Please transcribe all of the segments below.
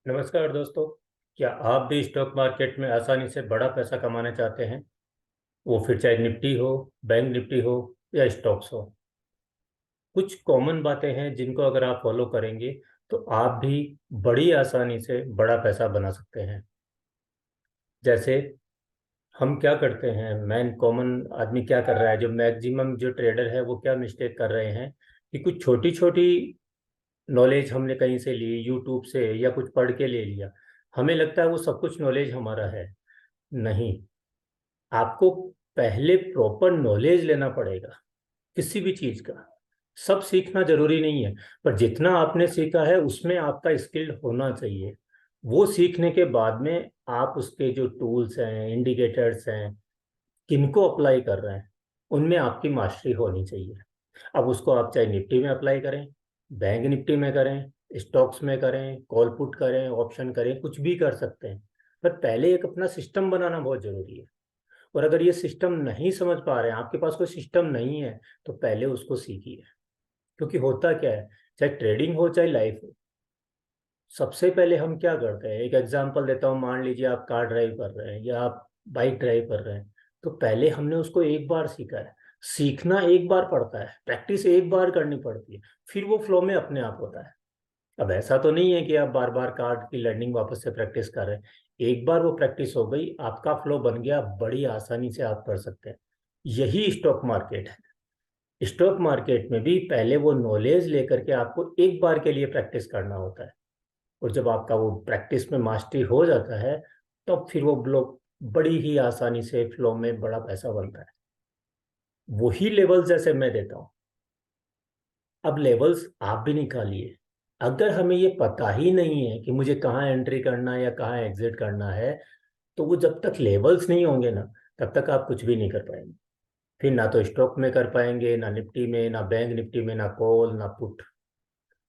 नमस्कार दोस्तों। क्या आप भी स्टॉक मार्केट में आसानी से बड़ा पैसा कमाना चाहते हैं? वो फिर चाहे निफ्टी हो, बैंक निफ्टी हो या स्टॉक्स हो। कुछ कॉमन बातें हैं जिनको अगर आप फॉलो करेंगे तो आप भी बड़ी आसानी से बड़ा पैसा बना सकते हैं। जैसे हम क्या करते हैं, मैन कॉमन आदमी क्या कर रहा है, जो मैक्सिमम जो ट्रेडर है वो क्या मिस्टेक कर रहे हैं कि कुछ छोटी छोटी नॉलेज हमने कहीं से ली, यूट्यूब से या कुछ पढ़ के ले लिया। हमें लगता है वो सब कुछ नॉलेज हमारा है। नहीं, आपको पहले प्रॉपर नॉलेज लेना पड़ेगा किसी भी चीज का। सब सीखना जरूरी नहीं है, पर जितना आपने सीखा है उसमें आपका स्किल्ड होना चाहिए। वो सीखने के बाद में आप उसके जो टूल्स हैं, इंडिकेटर्स हैं, किनको अप्लाई कर रहे हैं, उनमें आपकी मास्टरी होनी चाहिए। अब उसको आप चाहे निफ्टी में अप्लाई करें, बैंक निफ्टी में करें, स्टॉक्स में करें, कॉल पुट करें, ऑप्शन करें, कुछ भी कर सकते हैं। पर पहले एक अपना सिस्टम बनाना बहुत जरूरी है। और अगर ये सिस्टम नहीं समझ पा रहे हैं, आपके पास कोई सिस्टम नहीं है, तो पहले उसको सीखिए। क्योंकि होता क्या है, चाहे ट्रेडिंग हो चाहे लाइफ हो, सबसे पहले हम क्या करते हैं, एक एग्जांपल देता हूँ। मान लीजिए आप कार ड्राइव कर रहे हैं या आप बाइक ड्राइव कर रहे हैं, तो पहले हमने उसको एक बार सीखा है। सीखना एक बार पड़ता है, प्रैक्टिस एक बार करनी पड़ती है, फिर वो फ्लो में अपने आप होता है। अब ऐसा तो नहीं है कि आप बार बार कार्ड की लर्निंग वापस से प्रैक्टिस कर रहे हैं। एक बार वो प्रैक्टिस हो गई, आपका फ्लो बन गया, बड़ी आसानी से आप कर सकते हैं। यही स्टॉक मार्केट है। स्टॉक मार्केट में भी पहले वो नॉलेज लेकर के आपको एक बार के लिए प्रैक्टिस करना होता है। और जब आपका वो प्रैक्टिस में मास्टरी हो जाता है, तब फिर वो ब्लॉक बड़ी ही आसानी से फ्लो में बड़ा पैसा बनता है। वही लेवल जैसे मैं देता हूँ, अब लेवल्स आप भी निकालिए। अगर हमें ये पता ही नहीं है कि मुझे कहाँ एंट्री करना है या कहाँ एग्जिट करना है, तो वो जब तक लेवल्स नहीं होंगे ना, तब तक आप कुछ भी नहीं कर पाएंगे। फिर ना तो स्टॉक में कर पाएंगे, ना निफ्टी में, ना बैंक निफ्टी में, ना कॉल, ना पुट।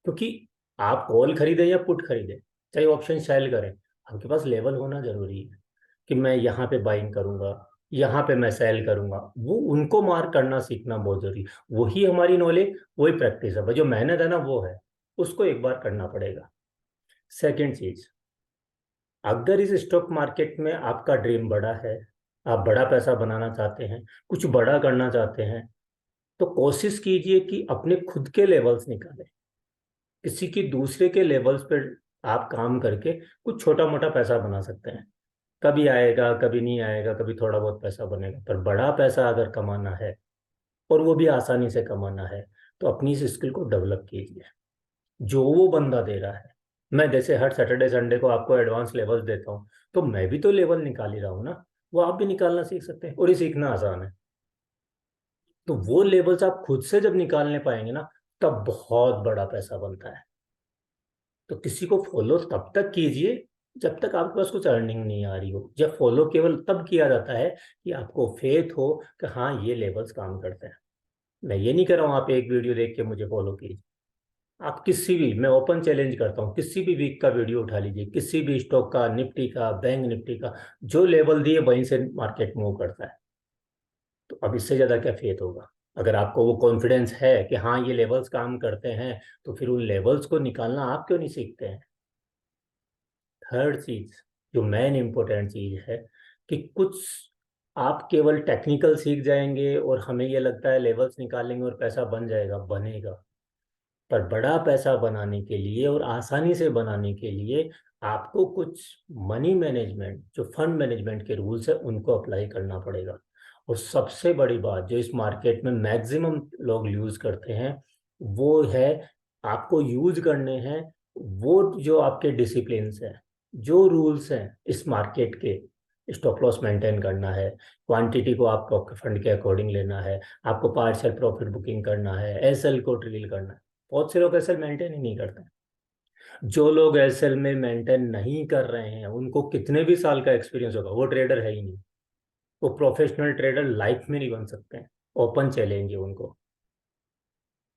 क्योंकि आप कॉल खरीदें या पुट खरीदें, चाहे ऑप्शन सेल करें, आपके पास लेवल होना जरूरी है कि मैं यहाँ पे बाइंग करूंगा, यहाँ पे मैं सेल करूंगा। वो उनको मार्क करना सीखना बहुत जरूरी है। वही हमारी नॉलेज, वही प्रैक्टिस है, जो मेहनत है ना वो है, उसको एक बार करना पड़ेगा। सेकंड चीज, अगर इस स्टॉक मार्केट में आपका ड्रीम बड़ा है, आप बड़ा पैसा बनाना चाहते हैं, कुछ बड़ा करना चाहते हैं, तो कोशिश कीजिए कि अपने खुद के लेवल्स निकालें। किसी की दूसरे के लेवल्स पर आप काम करके कुछ छोटा मोटा पैसा बना सकते हैं। कभी आएगा, कभी नहीं आएगा, कभी थोड़ा बहुत पैसा बनेगा, पर बड़ा पैसा अगर कमाना है, और वो भी आसानी से कमाना है, तो अपनी इस स्किल को डेवलप कीजिए जो वो बंदा दे रहा है। मैं जैसे हर सैटरडे संडे को आपको एडवांस लेवल्स देता हूँ, तो मैं भी तो लेवल निकाल ही रहा हूँ ना। वो आप भी निकालना सीख सकते हैं, और ये सीखना आसान है। तो वो लेवल्स आप खुद से जब निकालने पाएंगे ना, तब बहुत बड़ा पैसा बनता है। तो किसी को फॉलो तब तक कीजिए जब तक आपके पास कुछ अर्निंग नहीं आ रही हो। जब फॉलो केवल तब किया जाता है कि आपको फेथ हो कि हाँ ये लेवल्स काम करते हैं। मैं ये नहीं कर रहा हूँ आप एक वीडियो देख के मुझे फॉलो कीजिए। आप किसी भी, मैं ओपन चैलेंज करता हूँ, किसी भी वीक का वीडियो उठा लीजिए, किसी भी स्टॉक का, निफ्टी का, बैंक निफ्टी का, जो लेवल दिए वहीं से मार्केट मूव करता है। तो अब इससे ज्यादा क्या फेथ होगा? अगर आपको वो कॉन्फिडेंस है कि हाँ ये लेवल्स काम करते हैं, तो फिर उन लेवल्स को निकालना आप क्यों नहीं सीखते हैं? थर्ड चीज, जो मेन इंपॉर्टेंट चीज है, कि कुछ आप केवल टेक्निकल सीख जाएंगे और हमें ये लगता है लेवल्स निकालेंगे और पैसा बन जाएगा। बनेगा, पर बड़ा पैसा बनाने के लिए और आसानी से बनाने के लिए आपको कुछ मनी मैनेजमेंट, जो फंड मैनेजमेंट के रूल्स है, उनको अप्लाई करना पड़ेगा। और सबसे बड़ी बात जो इस मार्केट में मैक्सिमम लोग यूज करते हैं, वो है, आपको यूज करने हैं वो जो आपके डिसिप्लिन हैं, जो रूल्स हैं इस मार्केट के। स्टॉप लॉस मेंटेन करना है, क्वांटिटी को आपको फंड के अकॉर्डिंग लेना है, आपको पार्शियल प्रॉफिट बुकिंग करना है, एसएल को ट्रिल करना है। बहुत से लोग एसएल मेंटेन ही नहीं करते हैं। जो लोग एसएल में मेंटेन नहीं कर रहे हैं, उनको कितने भी साल का एक्सपीरियंस होगा, वो ट्रेडर है ही नहीं। वो प्रोफेशनल ट्रेडर लाइफ में नहीं बन सकते हैं। ओपन चैलेंज है उनको।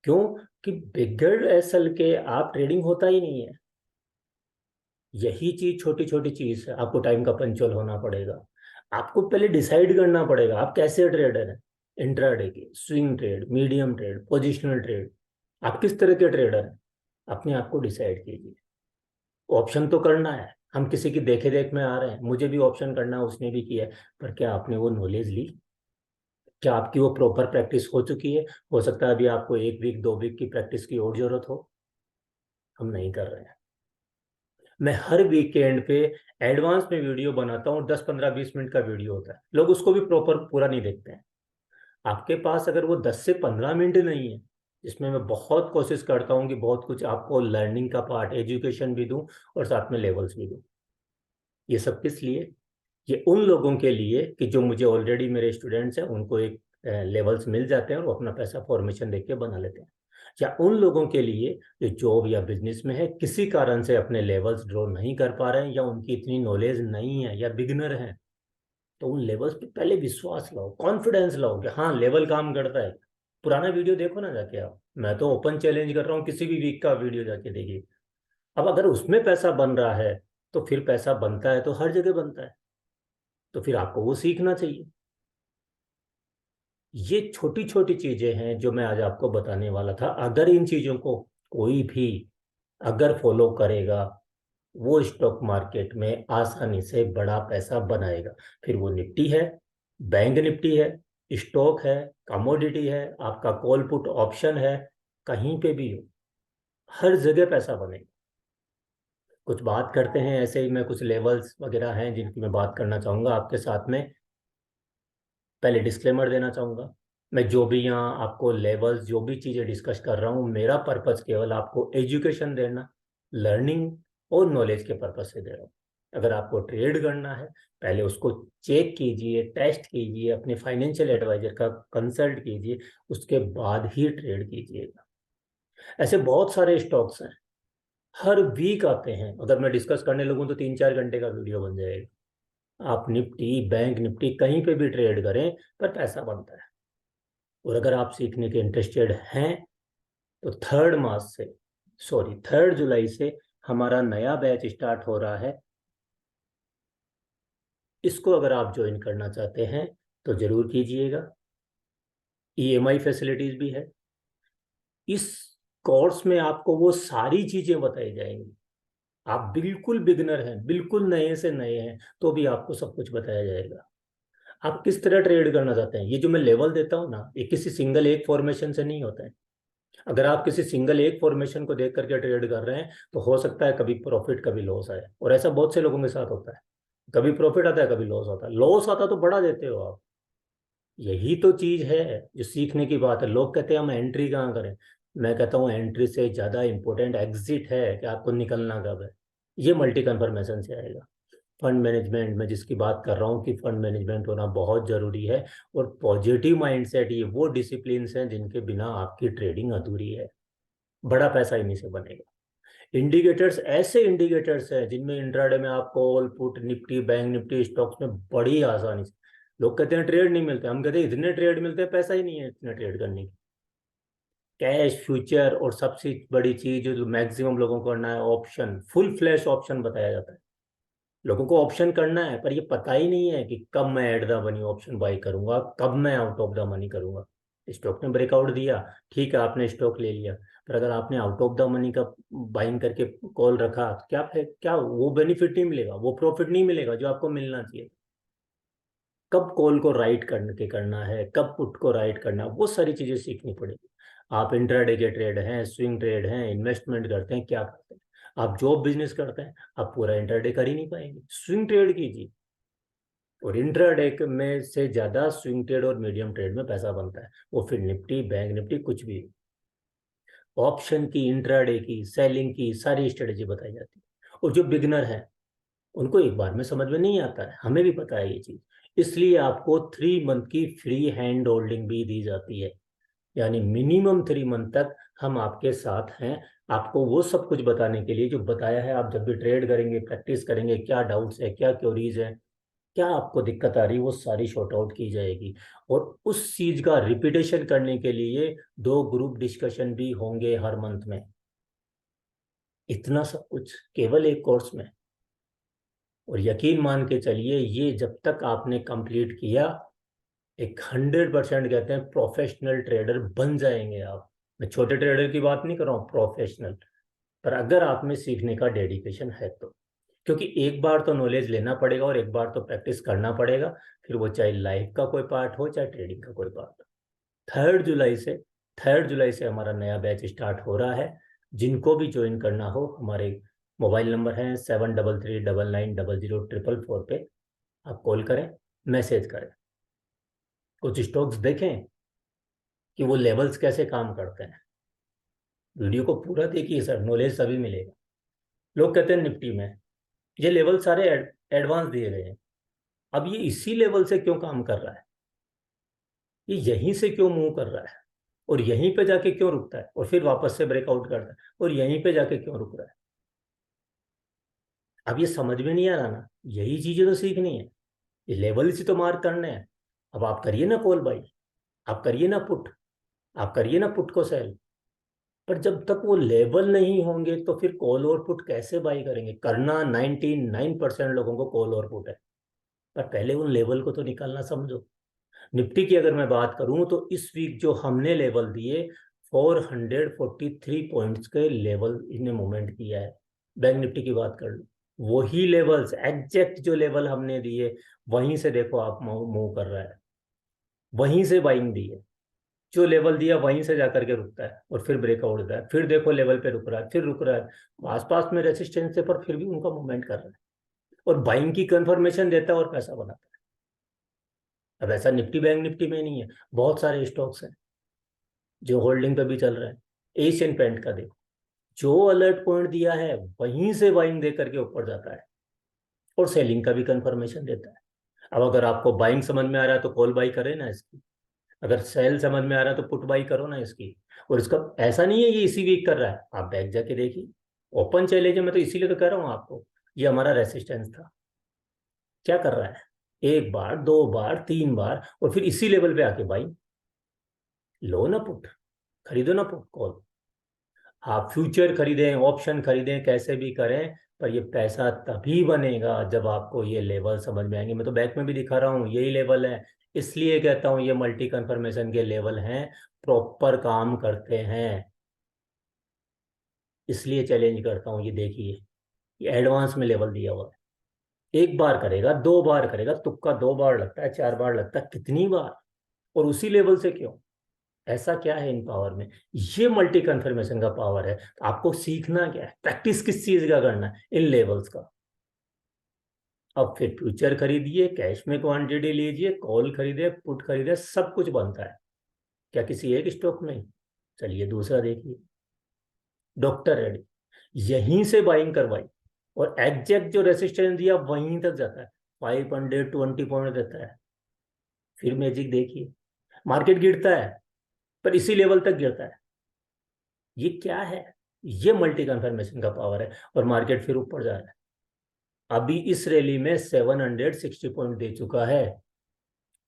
क्यों? कि बिगड़ एसएल के आप ट्रेडिंग होता ही नहीं है। यही चीज, छोटी छोटी चीज है, आपको टाइम का पंचुअल होना पड़ेगा। आपको पहले डिसाइड करना पड़ेगा आप कैसे ट्रेडर हैं। इंट्राडे के, swing trade, medium trade, positional trade, आप किस तरह के ट्रेडर हैं? अपने आप को डिसाइड कीजिए। ऑप्शन तो करना है, हम किसी की देखे देख में आ रहे हैं, मुझे भी ऑप्शन करना है, उसने भी किया है, पर क्या आपने वो नॉलेज ली? क्या आपकी वो प्रॉपर प्रैक्टिस हो चुकी है? हो सकता है अभी आपको 1 वीक 2 वीक की प्रैक्टिस की और जरूरत हो। हम नहीं कर रहे हैं। मैं हर वीकेंड पे एडवांस में वीडियो बनाता हूँ, 10 15 20 मिनट का वीडियो होता है, लोग उसको भी प्रॉपर पूरा नहीं देखते हैं। आपके पास अगर वो 10 से 15 मिनट नहीं है, जिसमें मैं बहुत कोशिश करता हूँ कि बहुत कुछ आपको लर्निंग का पार्ट, एजुकेशन भी दूं और साथ में लेवल्स भी दूं। ये सब किस लिए? ये उन लोगों के लिए कि जो मुझे ऑलरेडी मेरे स्टूडेंट्स हैं, उनको एक लेवल्स मिल जाते हैं और वो अपना पैसा फॉर्मेशन देख के बना लेते हैं। या उन लोगों के लिए जो जॉब या बिजनेस में है, किसी कारण से अपने लेवल्स ड्रॉ नहीं कर पा रहे हैं, या उनकी इतनी नॉलेज नहीं है, या बिगनर हैं, तो उन लेवल्स पे पहले विश्वास लाओ, कॉन्फिडेंस लाओ कि हाँ लेवल काम करता है। पुराना वीडियो देखो ना जाके आप, मैं तो ओपन चैलेंज कर रहा हूँ, किसी भी वीक का वीडियो जाके देखिए। अब अगर उसमें पैसा बन रहा है, तो फिर पैसा बनता है तो हर जगह बनता है, तो फिर आपको वो सीखना चाहिए। ये छोटी छोटी चीजें हैं जो मैं आज आपको बताने वाला था। अगर इन चीजों को कोई भी अगर फॉलो करेगा, वो स्टॉक मार्केट में आसानी से बड़ा पैसा बनाएगा। फिर वो निफ्टी है, बैंक निफ्टी है, स्टॉक है, कमोडिटी है, आपका कॉल पुट ऑप्शन है, कहीं पे भी हो, हर जगह पैसा बनेगा। कुछ बात करते हैं ऐसे ही, मैं कुछ लेवल्स वगैरह हैं जिनकी मैं बात करना चाहूंगा आपके साथ में। पहले डिस्क्लेमर देना चाहूंगा, मैं जो भी यहाँ आपको लेवल्स, जो भी चीज़ें डिस्कस कर रहा हूँ, मेरा पर्पस केवल आपको एजुकेशन देना, लर्निंग और नॉलेज के पर्पस से दे रहा हूँ। अगर आपको ट्रेड करना है, पहले उसको चेक कीजिए, टेस्ट कीजिए, अपने फाइनेंशियल एडवाइजर का कंसल्ट कीजिए, उसके बाद ही ट्रेड कीजिएगा। ऐसे बहुत सारे स्टॉक्स हैं, हर वीक आते हैं, अगर मैं डिस्कस करने लगूँ तो 3 4 घंटे का वीडियो बन जाएगा। आप निफ्टी, बैंक निफ्टी कहीं पे भी ट्रेड करें, पर पैसा बनता है। और अगर आप सीखने के इंटरेस्टेड हैं, तो 3 मार्च से, सॉरी 3 जुलाई से हमारा नया बैच स्टार्ट हो रहा है। इसको अगर आप ज्वाइन करना चाहते हैं तो जरूर कीजिएगा। ईएमआई फैसिलिटीज भी है। इस कोर्स में आपको वो सारी चीजें बताई जाएंगी। आप बिल्कुल बिगनर हैं, बिल्कुल नए से नए हैं, तो भी आपको सब कुछ बताया जाएगा। आप किस तरह ट्रेड करना चाहते हैं, ये जो मैं लेवल देता हूँ ना, ये किसी सिंगल एक फॉर्मेशन से नहीं होता है। अगर आप किसी सिंगल एक फॉर्मेशन को देख करके ट्रेड कर रहे हैं, तो हो सकता है कभी प्रॉफिट कभी लॉस आए, और ऐसा बहुत से लोगों के साथ होता है। कभी प्रॉफिट आता है, कभी लॉस आता है। लॉस आता तो बढ़ा देते हो आप। यही तो चीज है जो सीखने की बात है। लोग कहते हैं हम एंट्री कहाँ करें, मैं कहता हूँ एंट्री से ज्यादा इंपॉर्टेंट एग्जिट है, कि आपको निकलना कब है। ये मल्टी कन्फर्मेशन से आएगा। फंड मैनेजमेंट में जिसकी बात कर रहा हूँ कि फंड मैनेजमेंट होना बहुत जरूरी है, और पॉजिटिव माइंडसेट, ये वो डिसिप्लिन हैं जिनके बिना आपकी ट्रेडिंग अधूरी है। बड़ा पैसा इन्हीं से बनेगा। इंडिकेटर्स, ऐसे इंडिकेटर्स हैं जिनमें इंट्राडे में आप call put, Nifty, bank Nifty, stocks में बड़ी आसानी से, लोग कहते हैं ट्रेड नहीं मिलते, हम कहते हैं इतने ट्रेड मिलते हैं, पैसा ही नहीं है इतने ट्रेड करने की। कैश फ्यूचर, और सबसे बड़ी चीज जो मैक्सिमम लोगों को करना है, ऑप्शन, फुल फ्लैश ऑप्शन बताया जाता है। लोगों को ऑप्शन करना है, पर ये पता ही नहीं है कि कब मैं at the money option by करूंगा, कब मैं आउट ऑफ द मनी करूंगा। स्टॉक ने ब्रेकआउट दिया, ठीक है आपने स्टॉक ले लिया, पर अगर आपने आउट ऑफ द मनी का बाइंग करके कॉल रखा, तो क्या है, क्या वो बेनिफिट नहीं मिलेगा, वो प्रॉफिट नहीं मिलेगा जो आपको मिलना चाहिए। कब कॉल को राइट करना है, कब पुट को राइट करना है, वो सारी चीजें सीखनी पड़ेगी। आप इंट्राडे के ट्रेड हैं, स्विंग ट्रेड हैं, इन्वेस्टमेंट करते हैं, क्या करते हैं, आप जॉब बिजनेस करते हैं, आप पूरा इंट्राडे कर ही नहीं पाएंगे। स्विंग ट्रेड कीजिए, और इंट्राडे में से ज्यादा स्विंग ट्रेड और मीडियम ट्रेड में पैसा बनता है, वो फिर निफ्टी, बैंक निफ्टी, कुछ भी। ऑप्शन की, इंट्राडे की, सेलिंग की सारी स्ट्रेटेजी बताई जाती है। और जो बिगनर है, उनको एक बार में समझ में नहीं आता है, हमें भी पता है ये चीज। इसलिए आपको 3 मंथ की फ्री हैंड होल्डिंग भी दी जाती है, यानी मिनिमम 3 मंथ तक हम आपके साथ हैं, आपको वो सब कुछ बताने के लिए जो बताया है। आप जब भी ट्रेड करेंगे, प्रैक्टिस करेंगे, क्या डाउट्स है, क्या क्योरीज है, क्या आपको दिक्कत आ रही है, वो सारी शॉर्ट आउट की जाएगी। और उस चीज का रिपीटेशन करने के लिए 2 ग्रुप डिस्कशन भी होंगे हर मंथ में। इतना सब कुछ केवल एक कोर्स में। और यकीन मान के चलिए, ये जब तक आपने कंप्लीट किया, एक 100% कहते हैं प्रोफेशनल ट्रेडर बन जाएंगे आप। मैं छोटे ट्रेडर की बात नहीं कर रहा हूँ, प्रोफेशनल। पर अगर आप में सीखने का डेडिकेशन है तो, क्योंकि एक बार तो नॉलेज लेना पड़ेगा और एक बार तो प्रैक्टिस करना पड़ेगा, फिर वो चाहे लाइफ का कोई पार्ट हो चाहे ट्रेडिंग का कोई पार्ट हो। 3 जुलाई से 3 जुलाई से हमारा नया बैच स्टार्ट हो रहा है। जिनको भी ज्वाइन करना हो, हमारे मोबाइल नंबर हैं 7339900444 पे आप कॉल करें, मैसेज करें, कुछ स्टॉक्स देखें कि वो लेवल्स कैसे काम करते हैं। वीडियो को पूरा देखिए सर, नॉलेज सभी मिलेगा। लोग कहते हैं निफ्टी में ये लेवल सारे एडवांस दिए गए हैं, अब ये इसी लेवल से क्यों काम कर रहा है, ये यहीं से क्यों मूव कर रहा है, और यहीं पे जाके क्यों रुकता है और फिर वापस से ब्रेकआउट करता है और यहीं पे जाके क्यों रुक रहा है। अब ये समझ में नहीं आ रहा ना, यही चीजें तो सीखनी है, ये लेवल से तो मार्क करने हैं। अब आप करिए ना कॉल बाई, आप करिए ना पुट, आप करिए ना पुट को सेल, पर जब तक वो लेवल नहीं होंगे तो फिर कॉल और पुट कैसे बाई करेंगे। करना 99% लोगों को कॉल और पुट है, पर पहले उन लेवल को तो निकालना समझो। निफ्टी की अगर मैं बात करूं तो इस वीक जो हमने लेवल दिए, 443 पॉइंट्स के लेवल इन्हें मूवमेंट किया है। बैंक निफ्टी की बात कर लो, वही लेवल्स एग्जैक्ट जो लेवल हमने दिए, वहीं से देखो आप मूव कर रहा है, वहीं से बाइंग दी है। जो लेवल दिया वहीं से जाकर के रुकता है और फिर ब्रेकआउट होता है, फिर देखो लेवल पे रुक रहा है, फिर रुक रहा है आसपास में रेसिस्टेंस से, पर फिर भी उनका मूवमेंट कर रहा है और बाइंग की कंफर्मेशन देता है और पैसा बनाता है। अब ऐसा निफ्टी बैंक निफ्टी में नहीं है, बहुत सारे स्टॉक्स हैं जो होल्डिंग पे भी चल रहे हैं। एशियन पेंट का देखो, जो अलर्ट पॉइंट दिया है वहीं से बाइंग दे करके ऊपर जाता है और सेलिंग का भी कंफर्मेशन देता है। अब अगर आपको बाइंग समझ में आ रहा है तो कॉल बाई करें ना इसकी, अगर सेल समझ में आ रहा है तो पुट बाई करो ना इसकी। और इसका ऐसा नहीं है ये इसी वीक कर रहा है, आप बैक जाके देखिए, ओपन चैलेंज है, मैं तो इसीलिए तो कह रहा हूँ आपको, ये हमारा रेसिस्टेंस था। क्या कर रहा है, एक बार, दो बार, तीन बार, और फिर इसी लेवल पे आके बाई। लो ना पुट, खरीदो ना पुट कॉल। आप फ्यूचर खरीदें, ऑप्शन खरीदें, कैसे भी करें, पर ये पैसा तभी बनेगा जब आपको ये लेवल समझ में आएंगे। मैं तो बैक में भी दिखा रहा हूँ यही लेवल है, इसलिए कहता हूँ ये मल्टी कंफर्मेशन के लेवल हैं, प्रॉपर काम करते हैं, इसलिए चैलेंज करता हूँ। ये देखिए, ये एडवांस में लेवल दिया हुआ है। एक बार करेगा, दो बार करेगा, तुक्का 2 बार लगता है, 4 बार लगता है, कितनी बार, और उसी लेवल से क्यों। ऐसा क्या है इन पावर में, ये मल्टी कन्फर्मेशन का पावर है। तो आपको सीखना क्या है, प्रैक्टिस किस चीज का करना है, इन लेवल्स का। अब फिर फ्यूचर खरीदिए, कैश में क्वांटिटी लीजिए, कॉल खरीदे, पुट खरीदे, सब कुछ बनता है। क्या किसी एक स्टॉक में। चलिए दूसरा देखिए, डॉक्टर रेड्डी, यहीं से बाइंग करवाई और एग्जैक्ट जो रेसिस्टेंस दिया वहीं तक जाता है, 520 पॉइंट देता है। फिर मैजिक देखिए, मार्केट गिरता है पर इसी लेवल तक गिरता है। ये क्या है, ये मल्टी कन्फर्मेशन का पावर है, और मार्केट फिर ऊपर जा रहा है। अभी इस रैली में 760 पॉइंट दे चुका है,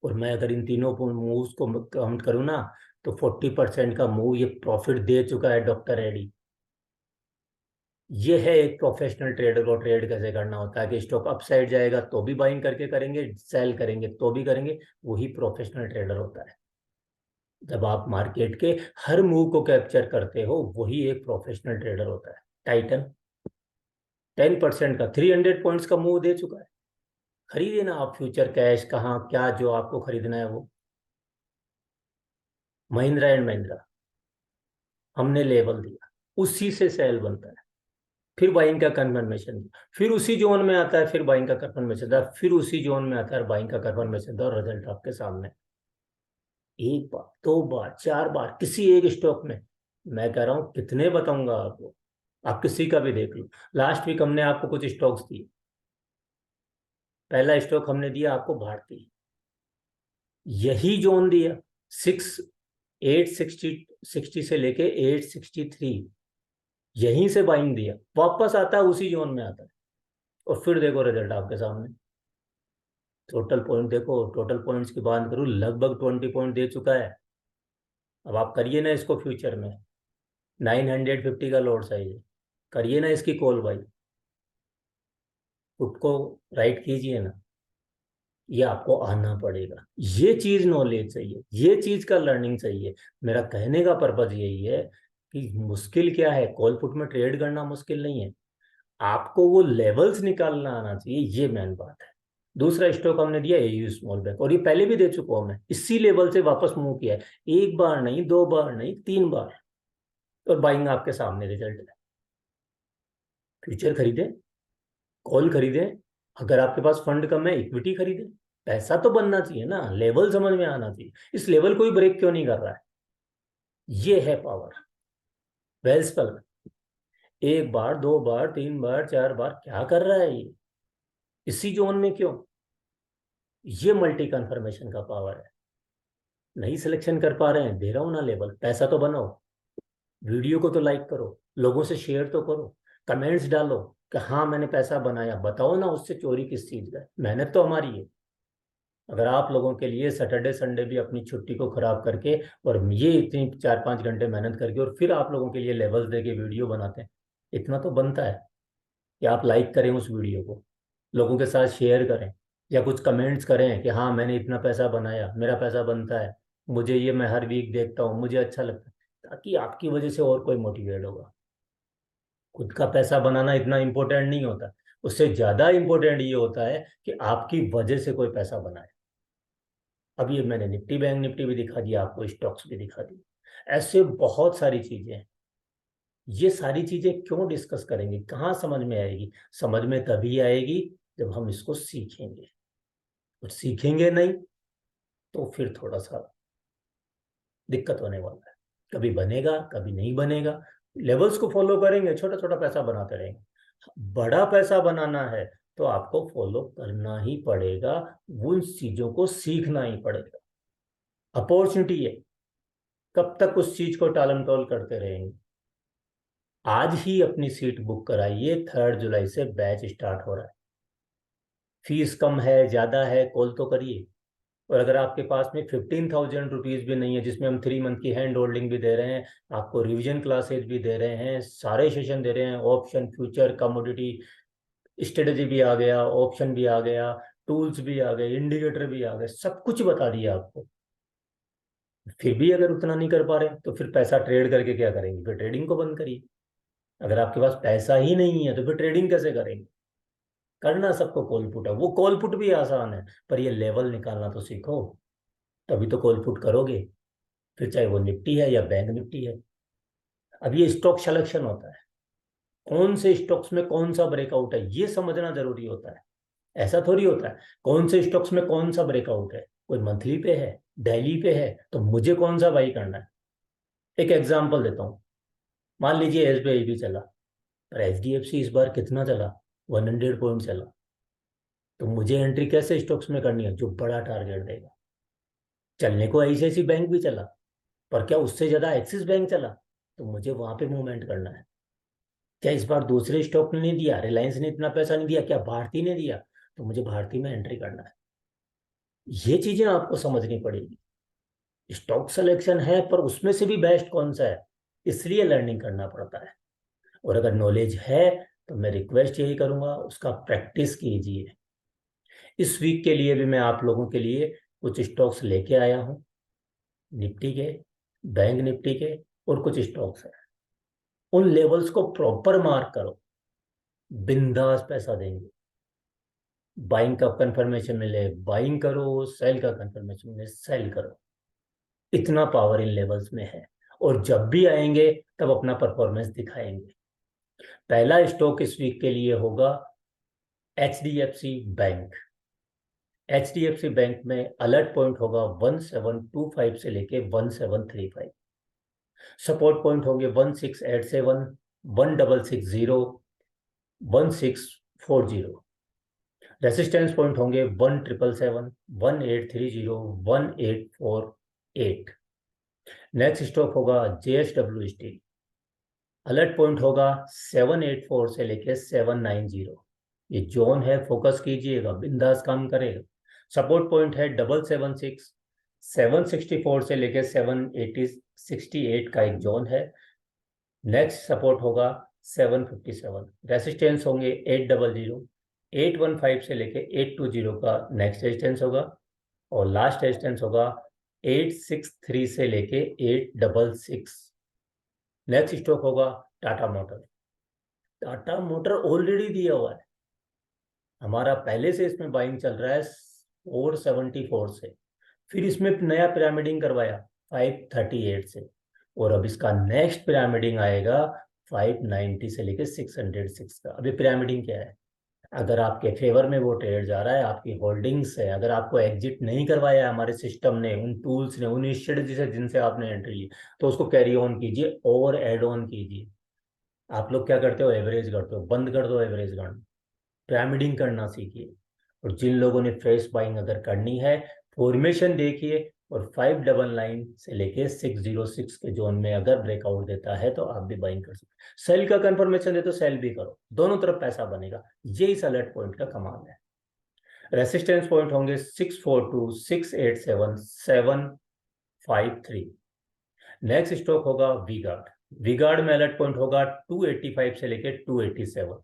और मैं अगर इन तीनों मूव्स को काउंट करूँ ना, तो 40% का मूव ये प्रॉफिट दे चुका है डॉक्टर रेड्डी। ये है एक प्रोफेशनल ट्रेडर को ट्रेड कैसे करना होता है, कि स्टॉक अप साइड जाएगा तो भी बाइंग करके करेंगे, सेल करेंगे तो भी करेंगे, वही प्रोफेशनल ट्रेडर होता है। जब आप मार्केट के हर मूव को कैप्चर करते हो, वही एक प्रोफेशनल ट्रेडर होता है। टाइटन 10% का 300 पॉइंट्स का मूव दे चुका है। खरीदिए ना आप फ्यूचर, कैश कहाँ क्या जो आपको खरीदना है वो। महिंद्रा एंड महिंद्रा, हमने लेवल दिया, उसी से सेल बनता है, फिर बाइंग का कन्फर्मेशन दिया, फिर उसी जोन में आता है, फिर बाइंग का कन्फर्मेशन दिया, फिर उसी जोन में आता है बाइंग का कन्फर्मेशन दिया, और रिजल्ट आपके सामने। एक बार, दो बार, 4 बार, किसी एक स्टॉक में। मैं कह रहा हूँ कितने बताऊंगा आपको, आप किसी का भी देख लो। लास्ट वीक हमने आपको कुछ स्टॉक्स दिए। पहला स्टॉक हमने दिया आपको भारती, यही जोन दिया, 860 से लेके 863, यहीं से बाइंग दिया, वापस आता है उसी जोन में आता है, और फिर देखो रिजल्ट आपके सामने। टोटल पॉइंट देखो, टोटल पॉइंट्स की बात करूँ, लगभग 20 पॉइंट दे चुका है। अब आप करिए ना इसको फ्यूचर में, 950 का लोड साइज है, करिए ना इसकी कॉल बाई, पुट को राइट कीजिए ना। ये आपको आना पड़ेगा, ये चीज नॉलेज चाहिए, ये चीज का लर्निंग चाहिए। मेरा कहने का पर्पज यही है कि मुश्किल क्या है, कॉल पुट में ट्रेड करना मुश्किल नहीं है, आपको वो लेवल्स निकालना आना चाहिए, ये मेन बात है। दूसरा स्टॉक हमने दिया एयू स्मॉल बैंक, और ये पहले भी दे चुका हूं मैं, इसी लेवल से वापस मूव किया है, एक बार नहीं, दो बार नहीं, तीन बार, और बाइंग आपके सामने रिजल्ट है। फ्यूचर खरीदे, कॉल खरीदे, अगर आपके पास फंड कम है इक्विटी खरीदे। पैसा तो बनना चाहिए ना, लेवल समझ में आना चाहिए, इस लेवल को ही ब्रेक क्यों नहीं कर रहा है? ये है पावर, वेल्स पर। एक बार, दो बार, तीन बार, चार बार, क्या कर रहा है ये, इसी जोन में क्यों? ये मल्टी कन्फर्मेशन का पावर है। नहीं सिलेक्शन कर पा रहे हैं, दे रहा हूं ना लेवल, पैसा तो बनाओ, वीडियो को तो लाइक करो, लोगों से शेयर तो करो, कमेंट्स डालो कि हाँ मैंने पैसा बनाया, बताओ ना उससे चोरी किस चीज का है? मेहनत तो हमारी है। अगर आप लोगों के लिए सैटरडे संडे भी अपनी छुट्टी को खराब करके, और ये इतनी 4-5 घंटे मेहनत करके, और फिर आप लोगों के लिए लेवल्स दे के वीडियो बनाते हैं, इतना तो बनता है कि आप लाइक करें उस वीडियो को, लोगों के साथ शेयर करें, या कुछ कमेंट्स करें कि हाँ मैंने इतना पैसा बनाया, मेरा पैसा बनता है, मुझे ये, मैं हर वीक देखता हूँ, मुझे अच्छा लगता है, ताकि आपकी वजह से और कोई मोटिवेट होगा। खुद का पैसा बनाना इतना इंपॉर्टेंट नहीं होता, उससे ज्यादा इंपॉर्टेंट ये होता है कि आपकी वजह से कोई पैसा बनाए। अब ये मैंने निफ्टी बैंक निफ्टी भी दिखा दिया आपको, स्टॉक्स भी दिखा दिए, ऐसे बहुत सारी चीजें हैं। ये सारी चीजें क्यों डिस्कस करेंगे, कहाँ समझ में आएगी? समझ में तभी आएगी जब हम इसको सीखेंगे, और सीखेंगे नहीं तो फिर थोड़ा सा दिक्कत होने वाला है। कभी बनेगा, कभी नहीं बनेगा। लेवल्स को फॉलो करेंगे, छोटा छोटा पैसा बनाते रहेंगे। बड़ा पैसा बनाना है तो आपको फॉलो करना ही पड़ेगा, उन चीजों को सीखना ही पड़ेगा। अपॉर्चुनिटी है, कब तक उस चीज को टालम टोल करते रहेंगे? आज ही अपनी सीट बुक कराइए, 3 जुलाई से बैच स्टार्ट हो रहा है। फीस कम है, ज्यादा है, कॉल तो करिए। और अगर आपके पास में 15,000 रुपीज भी नहीं है, जिसमें हम 3 मंथ की हैंड होल्डिंग भी दे रहे हैं, आपको रिवीजन क्लासेज भी दे रहे हैं, सारे सेशन दे रहे हैं, ऑप्शन, फ्यूचर, कमोडिटी, स्ट्रेटेजी भी आ गया, ऑप्शन भी आ गया, टूल्स भी आ गए, इंडिकेटर भी आ गए, सब कुछ बता दिया आपको, फिर भी अगर उतना नहीं कर पा रहे तो फिर पैसा ट्रेड करके क्या करेंगे? फिर ट्रेडिंग को बंद करिए। अगर आपके पास पैसा ही नहीं है तो फिर ट्रेडिंग कैसे करेंगे? करना सबको कॉल पुट है, वो कॉल पुट भी आसान है, पर ये लेवल निकालना तो सीखो, तभी तो कॉल पुट करोगे। फिर चाहे वो निफ्टी है या बैंक निफ्टी है। अब ये स्टॉक सिलेक्शन होता है, कौन से स्टॉक्स में कौन सा ब्रेकआउट है ये समझना जरूरी होता है। ऐसा थोड़ी होता है कौन से स्टॉक्स में कौन सा ब्रेकआउट है, कोई मंथली पे है, डेली पे है, तो मुझे कौन सा बाई करना है? एक एग्जांपल देता हूँ। मान लीजिए एसबीआई भी चला, पर एचडीएफसी इस बार कितना चला? 100 पॉइंट चला। तो मुझे एंट्री कैसे स्टॉक्स में करनी है? जो बड़ा टारगेट देगा। चलने को आईसीआईसी बैंक भी चला, पर क्या उससे ज्यादा एक्सिस बैंक चला? तो मुझे वहां पे मूवमेंट करना है। क्या इस बार दूसरे स्टॉक ने नहीं दिया, रिलायंस ने इतना पैसा नहीं दिया, क्या भारती ने दिया? तो मुझे भारती में एंट्री करना है। ये चीजें आपको समझनी पड़ेगी। स्टॉक सिलेक्शन है, पर उसमें से भी बेस्ट कौन सा है, इसलिए लर्निंग करना पड़ता है। और अगर नॉलेज है तो मैं रिक्वेस्ट यही करूंगा, उसका प्रैक्टिस कीजिए। इस वीक के लिए भी मैं आप लोगों के लिए कुछ स्टॉक्स लेके आया हूँ, निफ्टी के, बैंक निफ्टी के, और कुछ स्टॉक्स हैं। उन लेवल्स को प्रॉपर मार्क करो, बिंदास पैसा देंगे। बाइंग का कंफर्मेशन मिले बाइंग करो, सेल का कंफर्मेशन मिले सेल करो। इतना पावर इन लेवल्स में है, और जब भी आएंगे तब अपना परफॉर्मेंस दिखाएंगे। पहला स्टॉक इस वीक के लिए होगा एचडीएफसी बैंक। एचडीएफसी बैंक में अलर्ट पॉइंट होगा 1725 से लेके 1735। सपोर्ट पॉइंट होंगे 1687, 1660, 1640। रेसिस्टेंस पॉइंट होंगे 1777, 1830, 1848। नेक्स्ट स्टॉक होगा जेएसडब्ल्यू स्टील। अलर्ट पॉइंट होगा 784 से लेके 790। ये जोन है, फोकस कीजिएगा, बिंदास काम करेगा। सपोर्ट पॉइंट है 776, 764 से लेके 768 का एक जोन है। नेक्स्ट सपोर्ट होगा 757। रेसिस्टेंस होंगे 800, 815 से लेके 820 का नेक्स्ट रेजिस्टेंस होगा। और लास्ट रेजिस्टेंस होगा 863 से लेके 866। नेक्स्ट स्टॉक होगा Tata motor. Tata motor already दिया हुआ है, हमारा पहले से इसमें बाइंग चल रहा है 474 से, फिर इसमें नया पिरामिडिंग करवाया 538 से, और अब इसका नेक्स्ट पिरामिडिंग आएगा 590 से लेके 606 का। अभी पिरामिडिंग क्या है, अगर आपके फेवर में वो ट्रेड जा रहा है, आपकी होल्डिंग्स है, अगर आपको एग्जिट नहीं करवाया है हमारे सिस्टम ने, उन टूल्स ने, उन स्ट्रेटजी से जिनसे आपने एंट्री ली, तो उसको कैरी ऑन कीजिए और एड ऑन कीजिए। आप लोग क्या करते हो, एवरेज करते हो, बंद कर दो एवरेज करना, पिरामिडिंग करना सीखिए। और जिन लोगों ने फ्रेश बाइंग अगर करनी है, फॉर्मेशन देखिए, और 599 से लेके 606 के जोन में अगर ब्रेकआउट देता है तो आप भी बाइंग कर सकते। सेल का कंफर्मेशन दे तो सेल भी करो, दोनों तरफ पैसा बनेगा। ये इस अलर्ट पॉइंट का कमाल है। रेसिस्टेंस पॉइंट होंगे 642, 687, 753। नेक्स्ट स्टॉक होगा वीगार्ड। वीगार्ड में अलर्ट पॉइंट होगा 285 से लेके 287।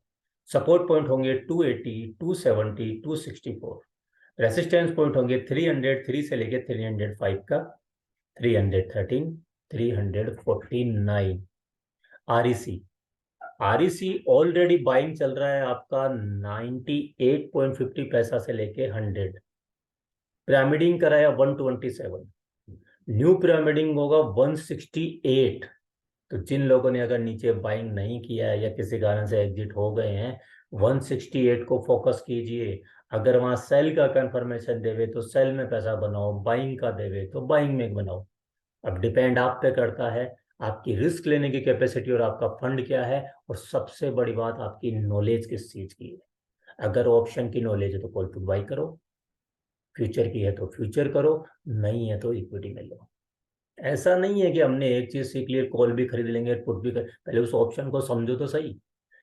सपोर्ट पॉइंट होंगे 280, 270, 264। रेसिस्टेंस पॉइंट होंगे 303 से लेके 305 का, 313, 349। आरईसी, आरईसी ऑलरेडी बाइंग चल रहा है आपका 98.50 पैसा से लेके 100। पिरामिडिंग कराया 127, न्यू पिरामिडिंग होगा 168। तो जिन लोगों ने अगर नीचे बाइंग नहीं किया है या किसी कारण से एग्जिट हो गए हैं, 168 को फोकस कीजिए। अगर वहां सेल का कंफर्मेशन देवे तो सेल में पैसा बनाओ, बाइंग का देवे तो बाइंग में बनाओ। अब डिपेंड आप पे करता है, आपकी रिस्क लेने की कैपेसिटी और आपका फंड क्या है, और सबसे बड़ी बात आपकी नॉलेज किस चीज की है। अगर ऑप्शन की नॉलेज है तो कॉल पुट बाई करो, फ्यूचर की है तो फ्यूचर करो, नहीं है तो इक्विटी में लो। ऐसा नहीं है कि हमने एक चीज सीख ली, कॉल भी खरीद लेंगे पुट भी कर, पहले उस ऑप्शन को समझो तो सही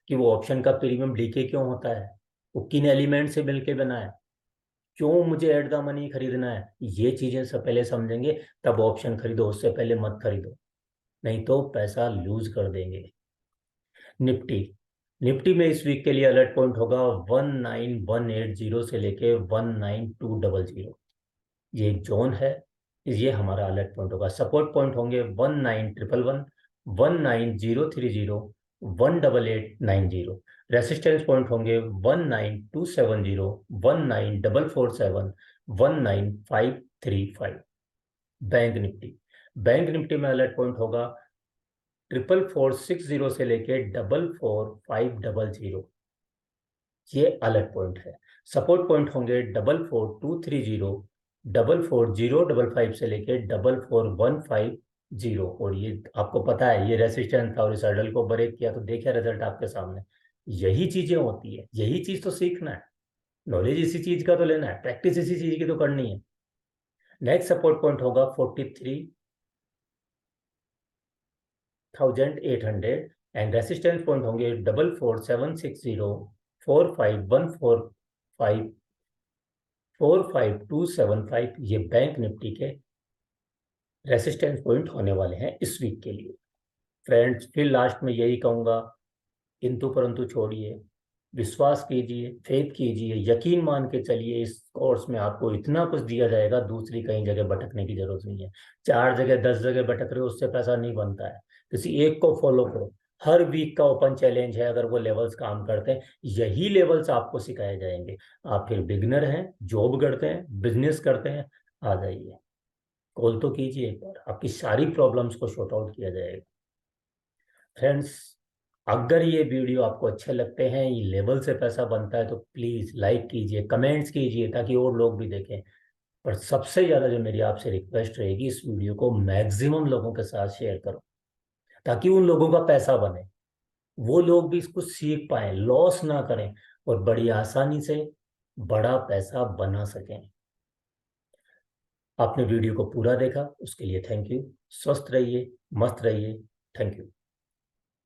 कि वो ऑप्शन का प्रीमियम डीके क्यों होता है, वो किन एलिमेंट से मिलके बना है, क्यों मुझे एट द मनी खरीदना है। ये चीजें सब पहले समझेंगे तब ऑप्शन खरीदो, उससे पहले मत खरीदो, नहीं तो पैसा लूज कर देंगे। निफ्टी, निफ्टी में इस वीक के लिए अलर्ट पॉइंट होगा 19180 से लेके 19200। ये एक जोन है, ये हमारा अलर्ट पॉइंट होगा। सपोर्ट पॉइंट होंगे 19111, 19030, 18890। रेसिस्टेंस पॉइंट होंगे 19270, 19447, 19535। बैंक निफ्टी, बैंक निफ्टी में अलर्ट पॉइंट होगा 44460 से लेके 44500। ये अलर्ट पॉइंट है। सपोर्ट पॉइंट होंगे 44230, 44055 से लेके 44150। और ये आपको पता है ये रेसिस्टेंस था और इस हर्डल को ब्रेक किया तो देखिए रिजल्ट आपके सामने। यही चीजें होती है, यही चीज तो सीखना है, नॉलेज इसी चीज का तो लेना है, प्रैक्टिस इसी चीज की तो करनी है। नेक्स्ट सपोर्ट पॉइंट होगा 43,800, एंड रेसिस्टेंस पॉइंट होंगे 44760, 45145, 45275। ये बैंक निफ्टी के रेसिस्टेंस पॉइंट होने वाले हैं इस वीक के लिए। फ्रेंड्स, फिर लास्ट में यही कहूंगा, किंतु परंतु छोड़िए, विश्वास कीजिए, फेथ कीजिए, यकीन मान के चलिए, इस कोर्स में आपको इतना कुछ दिया जाएगा, दूसरी कहीं जगह भटकने की जरूरत नहीं है। 4 जगह 10 जगह भटक रहे हो उससे पैसा नहीं बनता है, किसी एक को फॉलो करो। हर वीक का ओपन चैलेंज है, अगर वो लेवल्स काम करते हैं, यही लेवल्स आपको सिखाए जाएंगे। आप फिर बिगनर हैं, जॉब करते हैं, बिजनेस करते हैं, आ जाइए, कॉल तो कीजिए एक बार, आपकी सारी प्रॉब्लम्स को शॉर्ट आउट किया जाएगा। फ्रेंड्स, अगर ये वीडियो आपको अच्छे लगते हैं, ये लेवल से पैसा बनता है, तो प्लीज़ लाइक कीजिए, कमेंट्स कीजिए ताकि और लोग भी देखें। पर सबसे ज़्यादा जो मेरी आपसे रिक्वेस्ट रहेगी, इस वीडियो को मैक्सिमम लोगों के साथ शेयर करो ताकि उन लोगों का पैसा बने, वो लोग भी इसको सीख पाएं, लॉस ना करें और बड़ी आसानी से बड़ा पैसा बना सकें। आपने वीडियो को पूरा देखा उसके लिए थैंक यू। स्वस्थ रहिए, मस्त रहिए। Thank you.